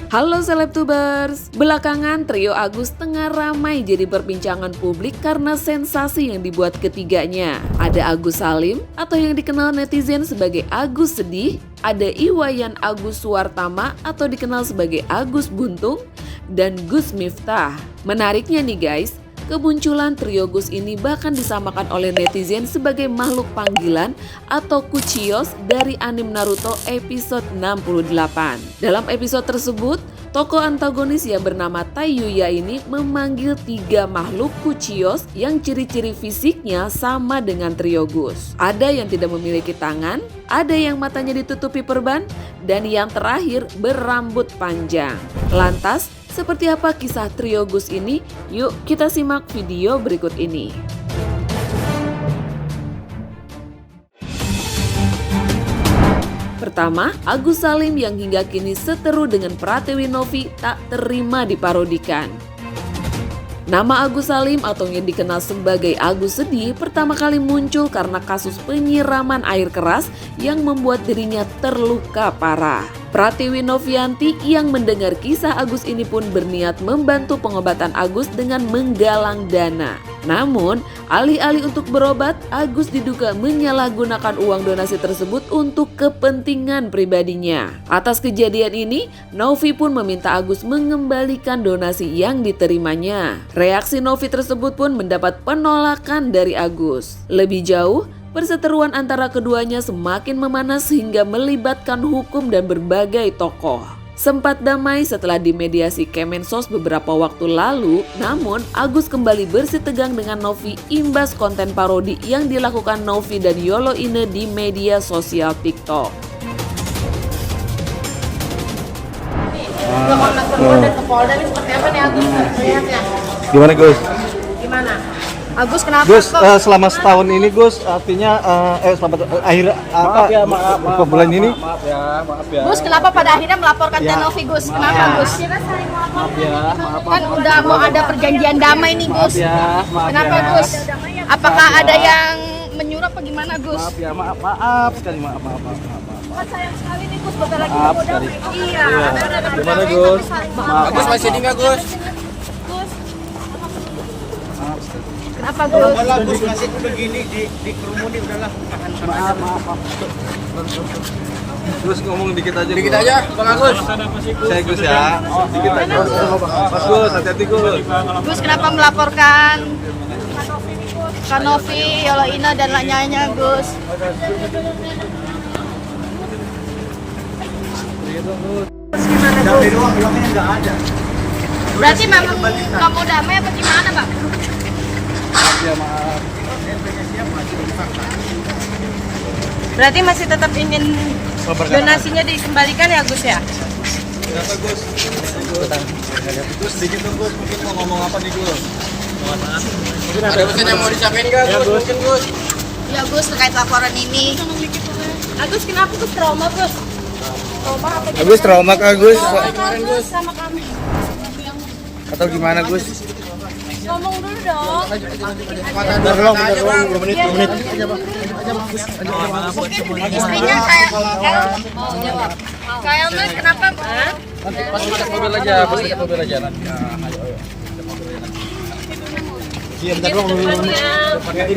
Halo Selebtubers, belakangan trio Agus tengah ramai jadi perbincangan publik karena sensasi yang dibuat ketiganya. Ada Agus Salim atau yang dikenal netizen sebagai Agus Sedih, ada Iwayan Agus Suwartama atau dikenal sebagai Agus Buntung, dan Gus Miftah. Menariknya nih guys, kemunculan trio Gus ini bahkan disamakan oleh netizen sebagai makhluk panggilan atau Kuchiyos dari anime Naruto episode 68. Dalam episode tersebut, tokoh antagonis yang bernama Taiyuya ini memanggil 3 makhluk Kuchiyos yang ciri-ciri fisiknya sama dengan trio Gus. Ada yang tidak memiliki tangan, ada yang matanya ditutupi perban, dan yang terakhir berambut panjang. Lantas, seperti apa kisah trio Gus ini? Yuk kita simak video berikut ini. Pertama, Agus Salim yang hingga kini seteru dengan Pratiwi Novi tak terima diparodikan. Nama Agus Salim atau yang dikenal sebagai Agus Sedih pertama kali muncul karena kasus penyiraman air keras yang membuat dirinya terluka parah. Pratiwi Novianti yang mendengar kisah Agus ini pun berniat membantu pengobatan Agus dengan menggalang dana. Namun, alih-alih untuk berobat, Agus diduga menyalahgunakan uang donasi tersebut untuk kepentingan pribadinya. Atas kejadian ini, Novi pun meminta Agus mengembalikan donasi yang diterimanya. Reaksi Novi tersebut pun mendapat penolakan dari Agus. Lebih jauh, perseteruan antara keduanya semakin memanas hingga melibatkan hukum dan berbagai tokoh. Sempat damai setelah dimediasi Kemensos beberapa waktu lalu, namun Agus kembali bersitegang dengan Novi imbas konten parodi yang dilakukan Novi dan Yolo Ine di media sosial TikTok. Komnas Perempuan dan Kapolda ini seperti apa nih Agus melihatnya? Gimana Gus? Gimana? Agus kenapa Gus, kok? selama setahun ini Gus, artinya selama akhir bulan ini. Maaf ya. Gus kenapa pada akhirnya melaporkan Novi Gus? Kenapa Gus? Maaf. Kan udah mau ada perjanjian damai nih Gus. Maaf Kenapa ya. Gus? Apakah ada yang menyuruh apa gimana Gus? Maaf sekali, maaf. Sayang sekali nih Gus, bentar lagi Maaf mau sekali. damai. Iya, ada Gimana Gus? Agus masih di nggak Gus? Kenapa Gus? Gus masih begini di kerumuni udahlah tahan. Maaf. Gus ngomong dikit aja. Dikit aja, Bang Agus. Saya Gus ya. Dikit aja. Mas Gus, hati-hati Gus. Gus kenapa melaporkan Kanovi, Yolo Ina dan lainnya Gus? Damai doang, bilangnya nggak ada. Berarti memang nggak mau damai apa gimana Bang? Maaf. Berarti masih tetap ingin donasinya dikembalikan ya Gus ya? Kenapa Gus? Gus sedikit dong Gus, mungkin mau ngomong apa nih Gus? Ada pesan yang mau disampaikan nggak Gus? Mungkin Gus. Ya Gus terkait laporan ini. Agus kenapa Gus trauma Gus? Trauma apa? Agus trauma kah Gus? Kemarin Gus. Sama kami. Atau gimana Gus? Ngomong dulu dong. Belum menit. Istrinya kayak mau jawab. Kayak Mas kenapa? Pas dekat mobil aja nanti. Ayo. Iya, bentar dong. Ya di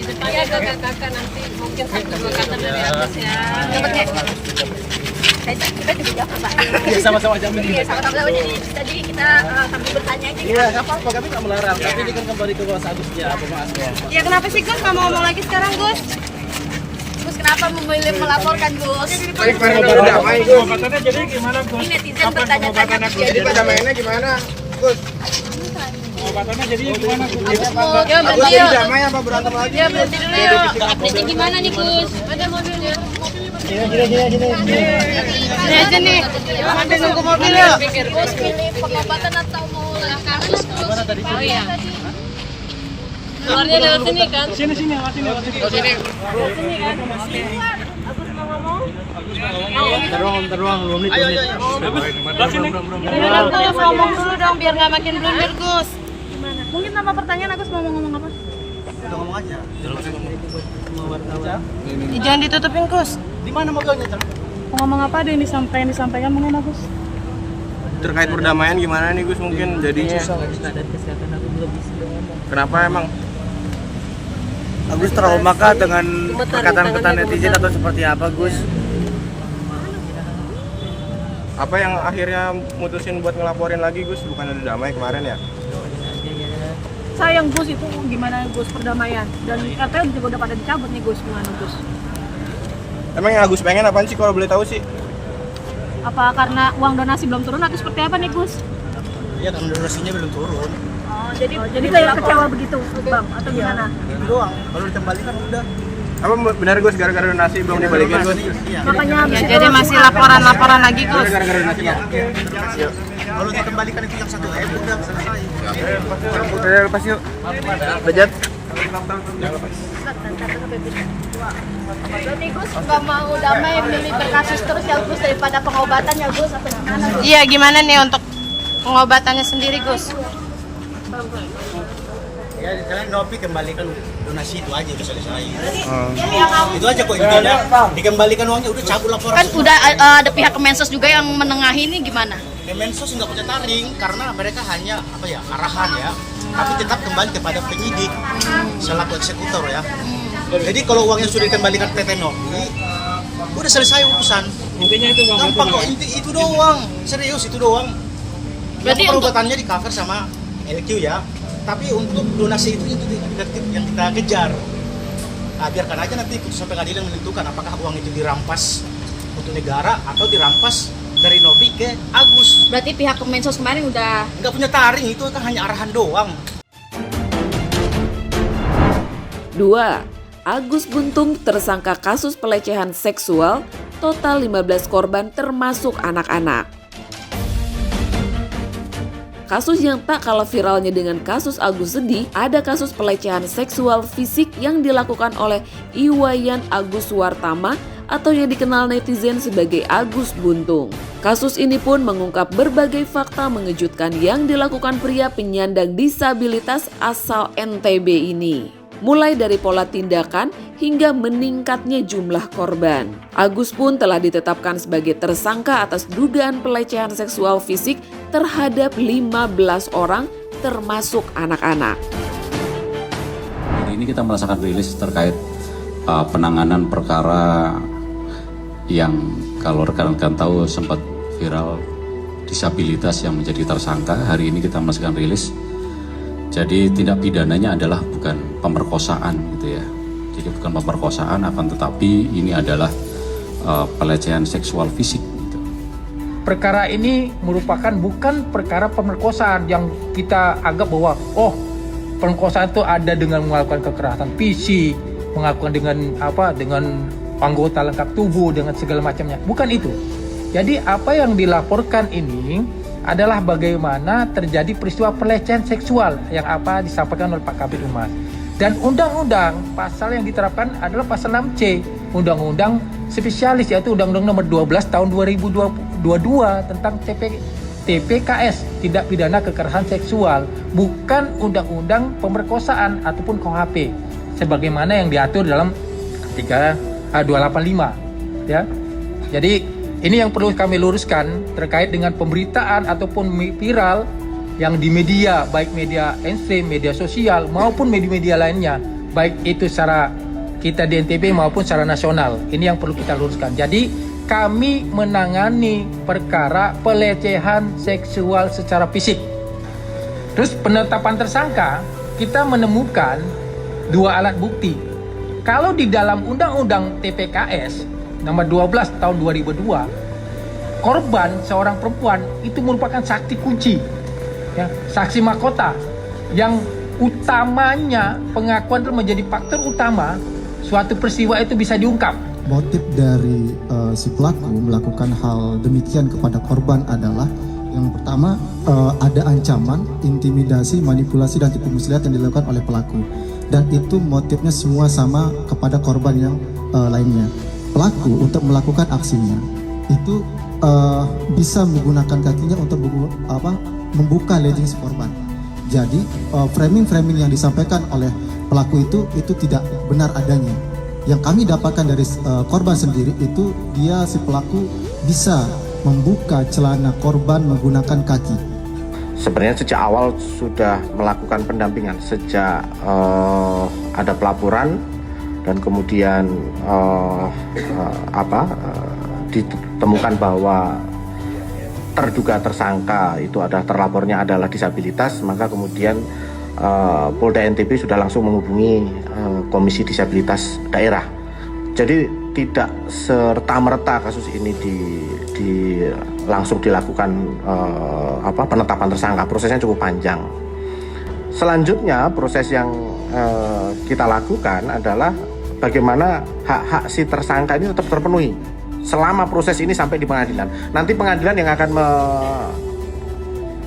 depan ya kakak nanti mungkin 1-2 kata dari Agus ya. Kita juga jawab Pak. Iya, sama-sama jamin. Iya sama-sama jadi tadi kita sambil bertanya aja. Iya, nggak apa-apa, kami nggak melarang. Tapi ini kan kembali ke bawah Agusnya, apa Mas? Ya kenapa sih Gus nggak mau ngomong lagi sekarang Gus? Gus kenapa memilih melaporkan Gus? Damai Gus. Ini netizen bertanya-tanya. Jadi pendamaiannya gimana? Gus. Ya Agus berhenti jadi yuk. damai apa berantem lagi? Ya berhenti dulu yuk. Update-nya gimana nih Gus? Ada mobilnya. Ini aja nih. Sampai nunggu mobil yuk. Gus pilih pengobatan atau mau langkah? Oh iya. Keluarnya lewat sini kan? Sini. Sini kan? Agus mau ngomong? Teruang, 2 menit. Ayo. Gimana Gus? Ngomong dulu dong biar nggak makin blunder Gus. Mungkin tanpa pertanyaan Agus mau ngomong apa? Udah ngomong aja. Jangan ditutupin Gus. Di mana mobilnya? Mau ngomong apa ada yang disampaikan mungkin Agus? terkait perdamaian gimana nih Gus mungkin jadinya? Kenapa emang? Agus trauma kah dengan perkataan netizen atau seperti apa, Gus? Apa yang akhirnya mutusin buat ngelaporin lagi Gus? Bukan ada damai kemarin ya? Sayang Gus, itu gimana Gus perdamaian? Dan katanya juga udah pada dicabut nih Gus, gimana Gus? Emang yang Agus pengen apaan sih kalau boleh tahu sih? Apa karena uang donasi belum turun atau seperti apa nih Gus? Iya, kan donasinya belum turun. Jadi kayak kecewa begitu Bang, atau gimana? Itu doang, kalau dikembalikan udah. Apa benar Gus gara-gara donasi belum dibalikin Gus? Makanya jadi masih laporan lagi Gus. Gara-gara donasi ya? Kalau dikembalikan itu yang 1M udah selesai. Udah lepas yuk. Bejat. Berarti Gus nggak mau damai, milih berkasus terus ya Gus daripada pengobatan ya Gus atau gimana Gus? Iya, gimana nih untuk pengobatannya sendiri Gus? Ya, kalian Nopi kembalikan donasi itu aja udah selesai. Itu aja kok intinya. Dikembalikan uangnya udah cabut laporan. Kan udah ada pihak Kemensos juga yang menengahi ini gimana? Kemensos nggak punya taring karena mereka hanya arahan ya. Tapi tetap kembali kepada penyidik selaku eksekutor ya. Jadi kalau uangnya sudah dikembalikan PT Nopi, udah selesai urusan. Intinya itu Bang. Gampang kok, itu doang. Serius itu doang. Berarti perobatannya di cover sama LQ ya. Tapi untuk donasi itu yang kita kejar. Nah, biarkan aja nanti putusan pengadilan menentukan apakah uang itu dirampas untuk negara atau dirampas dari Nopi ke Agus. Berarti pihak Kemensos kemarin udah nggak punya taring, itu kan hanya arahan doang. 2. Agus Buntung tersangka kasus pelecehan seksual, total 15 korban termasuk anak-anak. Kasus yang tak kalah viralnya dengan kasus Agus Sedih, ada kasus pelecehan seksual fisik yang dilakukan oleh Iwayan Agus Wartama atau yang dikenal netizen sebagai Agus Buntung. Kasus ini pun mengungkap berbagai fakta mengejutkan yang dilakukan pria penyandang disabilitas asal NTB ini. Mulai dari pola tindakan hingga meningkatnya jumlah korban. Agus pun telah ditetapkan sebagai tersangka atas dugaan pelecehan seksual fisik terhadap 15 orang termasuk anak-anak. Ini kita merasakan rilis terkait penanganan perkara yang kalau rekan-rekan tahu sempat viral disabilitas yang menjadi tersangka. Hari ini kita merasakan rilis. Jadi tindak pidananya adalah bukan pemerkosaan gitu ya. Jadi bukan pemerkosaan, akan tetapi ini adalah pelecehan seksual fisik. Gitu. Perkara ini merupakan bukan perkara pemerkosaan yang kita anggap bahwa pemerkosaan itu ada dengan melakukan kekerasan fisik, melakukan dengan anggota lengkap tubuh dengan segala macamnya. Bukan itu. Jadi apa yang dilaporkan ini adalah bagaimana terjadi peristiwa pelecehan seksual yang disampaikan oleh Pak Kabid Humas. Dan undang-undang pasal yang diterapkan adalah pasal 6C, undang-undang spesialis, yaitu Undang-Undang Nomor 12 Tahun 2022 tentang TPKS, tindak pidana kekerasan seksual, bukan undang-undang pemerkosaan ataupun KUHP sebagaimana yang diatur dalam 285 ya. Jadi ini yang perlu kami luruskan terkait dengan pemberitaan ataupun viral yang di media, baik media mainstream, media sosial maupun media-media lainnya, baik itu secara kita di NTB maupun secara nasional. Ini yang perlu kita luruskan. Jadi kami menangani perkara pelecehan seksual secara fisik. Terus penetapan tersangka, kita menemukan 2 alat bukti. Kalau di dalam Undang-Undang TPKS Nomor 12 tahun 2002, korban seorang perempuan itu merupakan saksi kunci, ya, saksi mahkota yang utamanya pengakuan itu menjadi faktor utama suatu peristiwa itu bisa diungkap. Motif dari si pelaku melakukan hal demikian kepada korban adalah yang pertama ada ancaman, intimidasi, manipulasi dan tipu muslihat yang dilakukan oleh pelaku, dan itu motifnya semua sama kepada korban yang lainnya. Pelaku untuk melakukan aksinya itu bisa menggunakan kakinya untuk membuka legging si korban. Jadi framing-framing yang disampaikan oleh pelaku itu tidak benar adanya. Yang kami dapatkan dari korban sendiri itu si pelaku bisa membuka celana korban menggunakan kaki. Sebenarnya sejak awal sudah melakukan pendampingan sejak ada pelaporan dan kemudian ditemukan bahwa terduga tersangka itu terlapornya adalah disabilitas, maka kemudian Polda NTB sudah langsung menghubungi Komisi Disabilitas Daerah. Jadi tidak serta-merta kasus ini langsung dilakukan penetapan tersangka. Prosesnya cukup panjang. Selanjutnya proses yang kita lakukan adalah bagaimana hak-hak si tersangka ini tetap terpenuhi selama proses ini sampai di pengadilan. Nanti pengadilan yang akan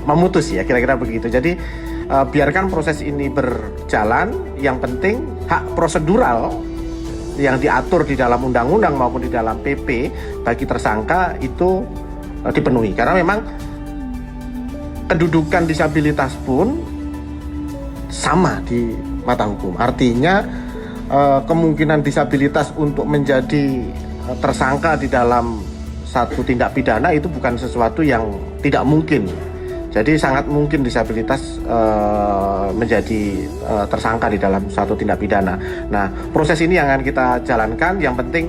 memutus ya, kira-kira begitu. Jadi biarkan proses ini berjalan. Yang penting hak prosedural yang diatur di dalam undang-undang maupun di dalam PP bagi tersangka itu dipenuhi. Karena memang kedudukan disabilitas pun sama di mata hukum. Artinya kemungkinan disabilitas untuk menjadi tersangka di dalam satu tindak pidana itu bukan sesuatu yang tidak mungkin. Jadi sangat mungkin disabilitas menjadi tersangka di dalam suatu tindak pidana. Nah, proses ini yang akan kita jalankan. Yang penting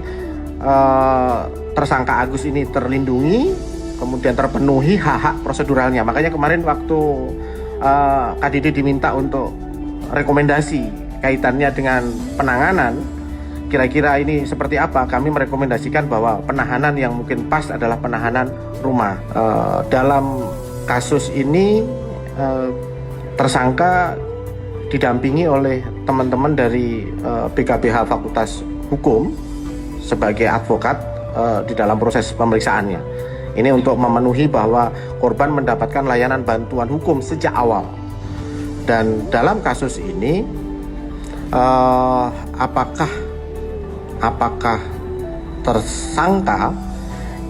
tersangka Agus ini terlindungi, kemudian terpenuhi hak-hak proseduralnya. Makanya kemarin waktu KDD diminta untuk rekomendasi kaitannya dengan penanganan, kira-kira ini seperti apa, kami merekomendasikan bahwa penahanan yang mungkin pas adalah penahanan rumah. Dalam kasus ini tersangka didampingi oleh teman-teman dari BKBH Fakultas Hukum sebagai advokat di dalam proses pemeriksaannya. Ini untuk memenuhi bahwa korban mendapatkan layanan bantuan hukum sejak awal. Dan dalam kasus ini apakah tersangka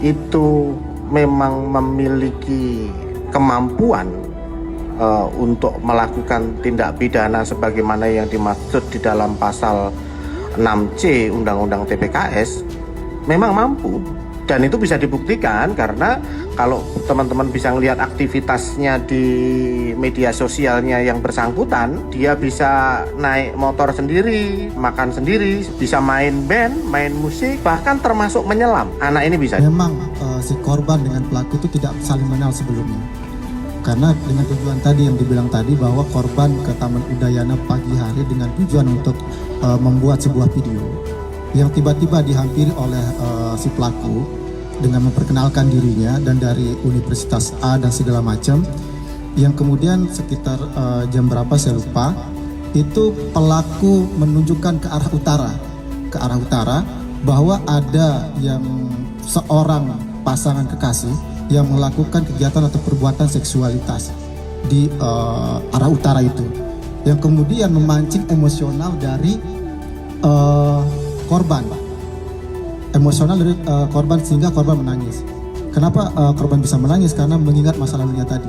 itu memang memiliki kemampuan untuk melakukan tindak pidana sebagaimana yang dimaksud di dalam pasal 6C Undang-Undang TPKS, memang mampu. Dan itu bisa dibuktikan karena kalau teman-teman bisa melihat aktivitasnya di media sosialnya yang bersangkutan, dia bisa naik motor sendiri, makan sendiri, bisa main band, main musik, bahkan termasuk menyelam. Anak ini bisa. Memang si korban dengan pelaku itu tidak saling mengenal sebelumnya. Karena dengan tujuan tadi yang dibilang tadi bahwa korban ke Taman Udayana pagi hari dengan tujuan untuk membuat sebuah video yang tiba-tiba dihampiri oleh si pelaku dengan memperkenalkan dirinya dan dari Universitas A dan segala macam, yang kemudian sekitar jam berapa saya lupa, itu pelaku menunjukkan ke arah utara bahwa ada yang seorang pasangan kekasih yang melakukan kegiatan atau perbuatan seksualitas di arah utara itu, yang kemudian memancing emosional dari korban, korban sehingga korban menangis. Kenapa korban bisa menangis? Karena mengingat masa lalunya tadi.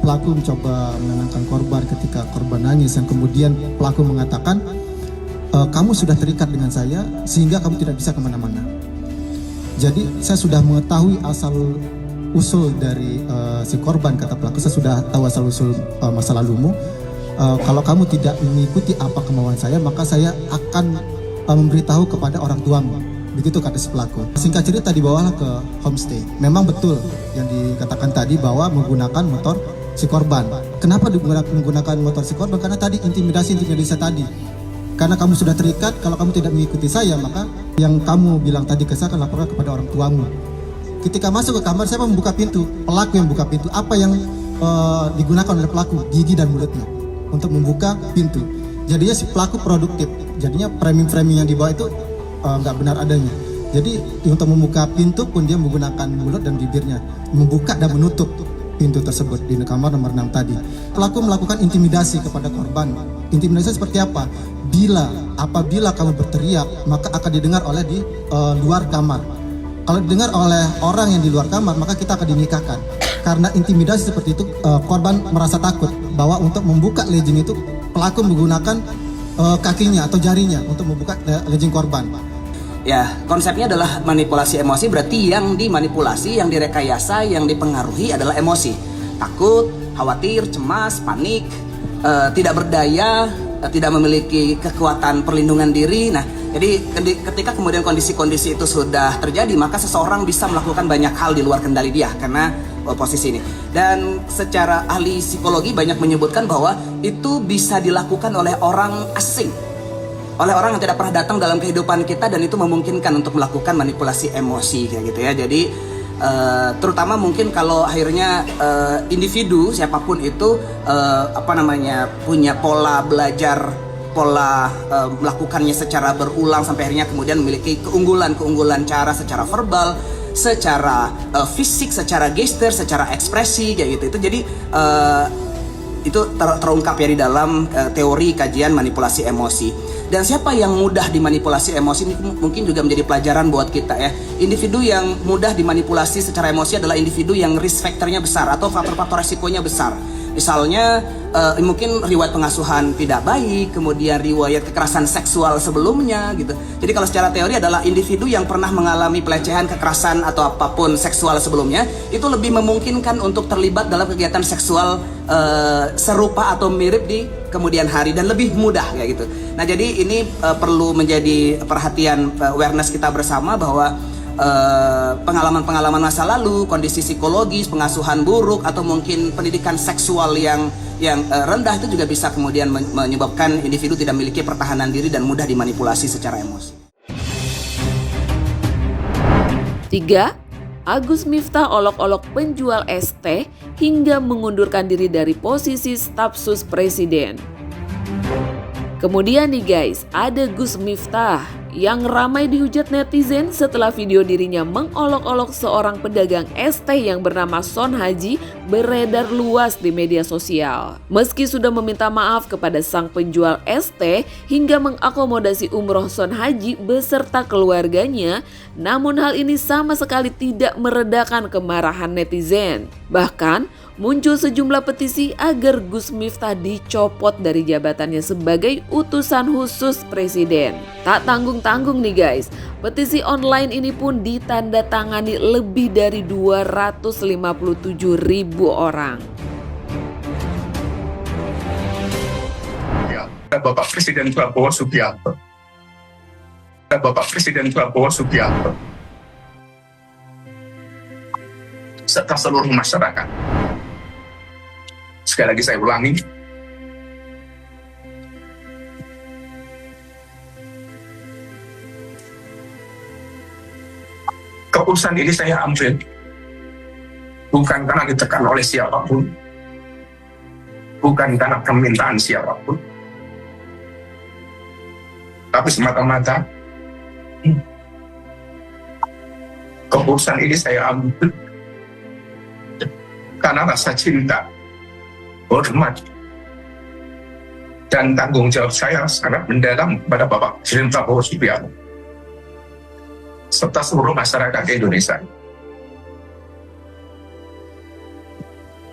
Pelaku mencoba menenangkan korban ketika korban nangis, yang kemudian pelaku mengatakan, kamu sudah terikat dengan saya sehingga kamu tidak bisa kemana-mana. Jadi saya sudah mengetahui asal usul dari si korban, kata pelaku, saya sudah tahu asal usul masa lalumu. Kalau kamu tidak mengikuti apa kemauan saya, maka saya akan memberitahu kepada orang tuamu. Begitu kata si pelaku. Singkat cerita dibawalah ke homestay. Memang betul yang dikatakan tadi bahwa menggunakan motor si korban. Kenapa menggunakan motor si korban? Karena tadi intimidasi tadi. Karena kamu sudah terikat, kalau kamu tidak mengikuti saya, maka yang kamu bilang tadi ke saya akan laporkan kepada orang tuamu. Ketika masuk ke kamar, saya membuka pintu. Pelaku yang buka pintu. Apa yang digunakan oleh pelaku? Gigi dan mulutnya untuk membuka pintu. Jadinya si pelaku produktif. Jadinya framing-framing yang dibawa itu nggak benar adanya. Jadi untuk membuka pintu pun dia menggunakan mulut dan bibirnya, membuka dan menutup pintu tersebut di kamar nomor 6 tadi. Pelaku melakukan intimidasi kepada korban. Intimidasi seperti apa? Apabila kamu berteriak, maka akan didengar oleh di luar kamar. Kalau didengar oleh orang yang di luar kamar, maka kita akan dinikahkan. Karena intimidasi seperti itu, korban merasa takut bahwa untuk membuka legging itu pelaku menggunakan kakinya atau jarinya untuk membuka legging korban. Ya, konsepnya adalah manipulasi emosi, berarti yang dimanipulasi, yang direkayasa, yang dipengaruhi adalah emosi. Takut, khawatir, cemas, panik, tidak berdaya, tidak memiliki kekuatan perlindungan diri. Nah, jadi ketika kemudian kondisi-kondisi itu sudah terjadi, maka seseorang bisa melakukan banyak hal di luar kendali dia karena posisi ini. Dan secara ahli psikologi banyak menyebutkan bahwa itu bisa dilakukan oleh orang asing, oleh orang yang tidak pernah datang dalam kehidupan kita, dan itu memungkinkan untuk melakukan manipulasi emosi kayak gitu ya. Jadi terutama mungkin kalau akhirnya individu siapapun itu punya pola belajar, pola melakukannya secara berulang sampai akhirnya kemudian memiliki keunggulan cara secara verbal, secara fisik, secara gesture, secara ekspresi kayak gitu. Itu jadi itu terungkap ya di dalam teori kajian manipulasi emosi. Dan siapa yang mudah dimanipulasi emosi ini mungkin juga menjadi pelajaran buat kita ya. Individu yang mudah dimanipulasi secara emosi adalah individu yang risk factor-nya besar atau faktor-faktor resikonya besar. Misalnya mungkin riwayat pengasuhan tidak baik, kemudian riwayat kekerasan seksual sebelumnya gitu. Jadi kalau secara teori adalah individu yang pernah mengalami pelecehan, kekerasan atau apapun seksual sebelumnya, itu lebih memungkinkan untuk terlibat dalam kegiatan seksual serupa atau mirip di kemudian hari dan lebih mudah kayak gitu. Nah, jadi ini perlu menjadi perhatian awareness kita bersama bahwa pengalaman-pengalaman masa lalu, kondisi psikologis, pengasuhan buruk, atau mungkin pendidikan seksual yang rendah itu juga bisa kemudian menyebabkan individu tidak memiliki pertahanan diri dan mudah dimanipulasi secara emosi. 3. Agus Miftah olok-olok penjual es teh hingga mengundurkan diri dari posisi staf sus presiden. Kemudian nih guys, ada Gus Miftah yang ramai dihujat netizen setelah video dirinya mengolok-olok seorang pedagang es teh yang bernama Son Haji beredar luas di media sosial. Meski sudah meminta maaf kepada sang penjual es teh hingga mengakomodasi umroh Son Haji beserta keluarganya, namun hal ini sama sekali tidak meredakan kemarahan netizen. Bahkan muncul sejumlah petisi agar Gus Miftah dicopot dari jabatannya sebagai utusan khusus presiden. Tak tanggung-tanggung nih guys, petisi online ini pun ditandatangani lebih dari 257.000 orang. Ya, Bapak Presiden Prabowo Subianto. Bapak Presiden Prabowo Subianto. Serta seluruh masyarakat. Sekali lagi saya ulangi, keputusan ini saya ambil bukan karena ditekan oleh siapapun, bukan karena permintaan siapapun, tapi semata-mata keputusan ini saya ambil karena rasa cinta, hormat, dan tanggung jawab saya sangat mendalam kepada Bapak Presiden Prabowo Subianto serta seluruh masyarakat Indonesia.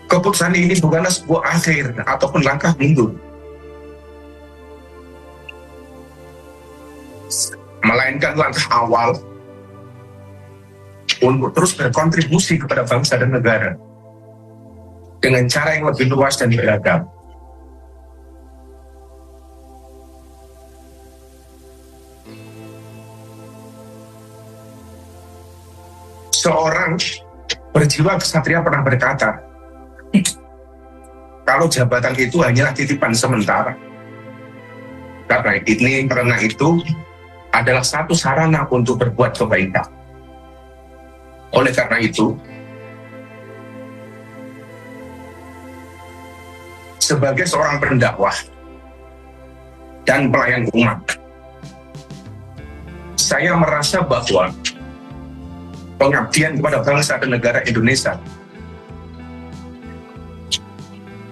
Keputusan ini bukanlah sebuah akhir ataupun langkah mundur, melainkan langkah awal untuk terus berkontribusi kepada bangsa dan negara dengan cara yang lebih luas dan beragam. Seorang berjiwa kesatria pernah berkata, kalau jabatan itu hanyalah titipan sementara, karena itu adalah satu sarana untuk berbuat kebaikan. Oleh karena itu, sebagai seorang pendakwah dan pelayan umat, saya merasa bahwa pengabdian kepada bangsa dan negara Indonesia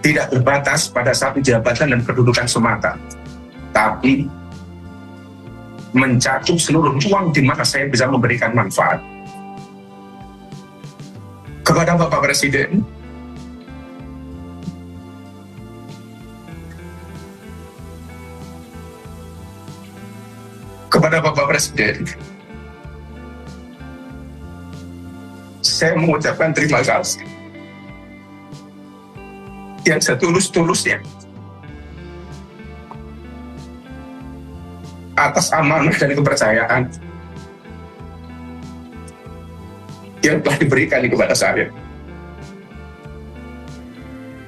tidak terbatas pada satu jabatan dan kedudukan semata, tapi mencakup seluruh ruang di mana saya bisa memberikan manfaat. Kepada Bapak Presiden, saya mengucapkan terima kasih yang setulus-tulusnya atas amanah dan kepercayaan yang telah diberikan kepada saya.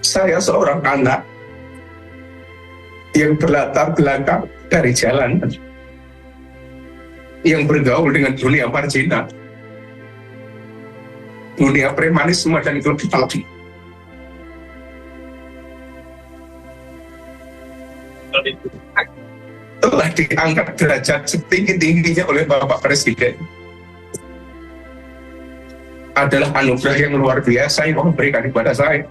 Saya seorang anak yang berlatar belakang dari jalanan, yang bergaul dengan dunia marginal, dunia premanisme dan kriminalitas. Telah diangkat derajat setinggi-tingginya oleh Bapak Presiden. Adalah anugerah yang luar biasa yang Allah berikan kepada saya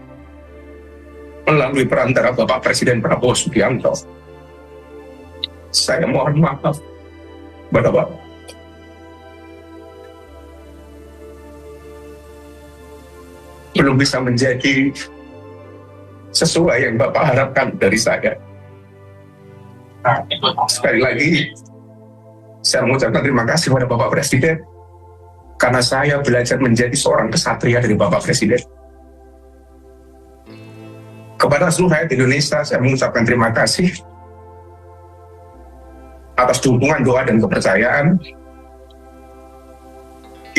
melalui perantara Bapak Presiden Prabowo Subianto. Saya mohon maaf kepada Bapak. Belum bisa menjadi sesuai yang Bapak harapkan dari saya. Sekali lagi, saya mengucapkan terima kasih kepada Bapak Presiden karena saya belajar menjadi seorang kesatria dari Bapak Presiden. Kepada seluruh rakyat Indonesia, saya mengucapkan terima kasih atas dukungan, doa, dan kepercayaan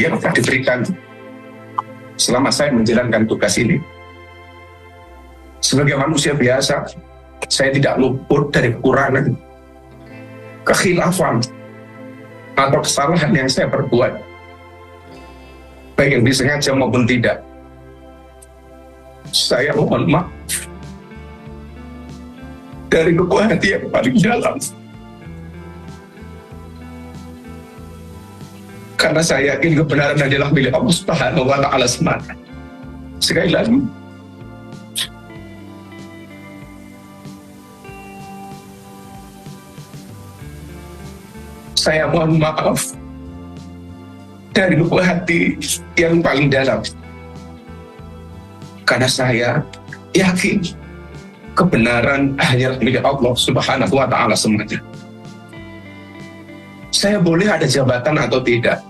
yang telah diberikan selama saya menjalankan tugas ini. Sebagai manusia biasa, saya tidak luput dari kekurangan, kekhilafan, atau kesalahan yang saya perbuat, baik yang disengaja maupun tidak. Saya mohon maaf dari lubuk hati yang paling dalam, karena saya yakin kebenaran adalah milik Allah Subhanahu wa Ta'ala semata. Sekali lagi, saya mohon maaf dari lubuk hati yang paling dalam, karena saya yakin kebenaran hanya milik Allah Subhanahu wa Ta'ala semata. Saya boleh ada jabatan atau tidak,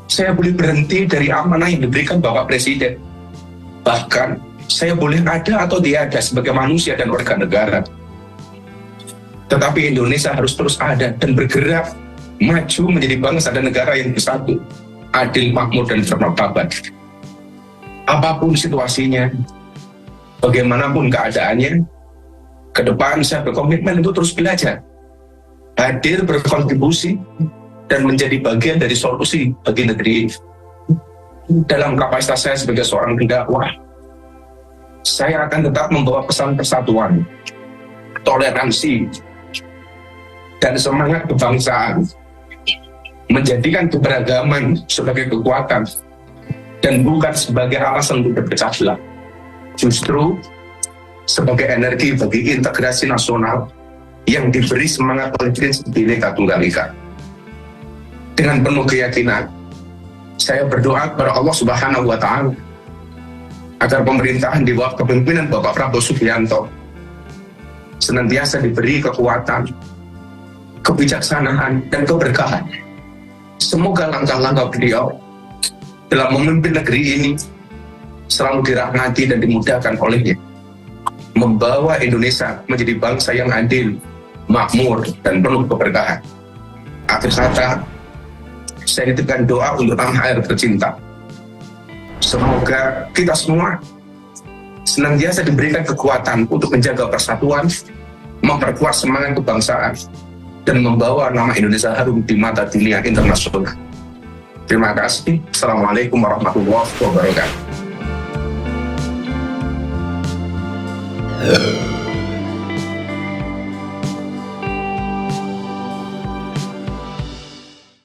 saya boleh berhenti dari amanah yang diberikan Bapak Presiden, bahkan saya boleh ada atau tiada sebagai manusia dan warga negara. Tetapi Indonesia harus terus ada dan bergerak maju menjadi bangsa dan negara yang bersatu, adil, makmur, dan bermartabat. Apapun situasinya, bagaimanapun keadaannya, ke depan saya berkomitmen untuk terus belajar, hadir, berkontribusi, dan menjadi bagian dari solusi bagi negeri ini. Dalam kapasitas saya sebagai seorang pendakwah, saya akan tetap membawa pesan persatuan, toleransi, dan semangat kebangsaan, menjadikan keberagaman sebagai kekuatan dan bukan sebagai alasan untuk berpecah belah, justru sebagai energi bagi integrasi nasional yang diberi semangat oleh prinsip Bhinneka Tunggal Ika. Dengan penuh keyakinan, saya berdoa kepada Allah Subhanahu wa Ta'ala agar pemerintahan di bawah kepemimpinan Bapak Prabowo Subianto senantiasa diberi kekuatan, kebijaksanaan, dan keberkahan. Semoga langkah-langkah beliau dalam memimpin negeri ini selalu dirahmati dan dimudahkan olehnya, membawa Indonesia menjadi bangsa yang adil, makmur, dan penuh keberkahan. Akhir kata, saya titipkan doa untuk tanah air tercinta. Semoga kita semua senantiasa diberikan kekuatan untuk menjaga persatuan, memperkuat semangat kebangsaan, dan membawa nama Indonesia harum di mata dunia internasional. Terima kasih. Assalamualaikum warahmatullahi wabarakatuh.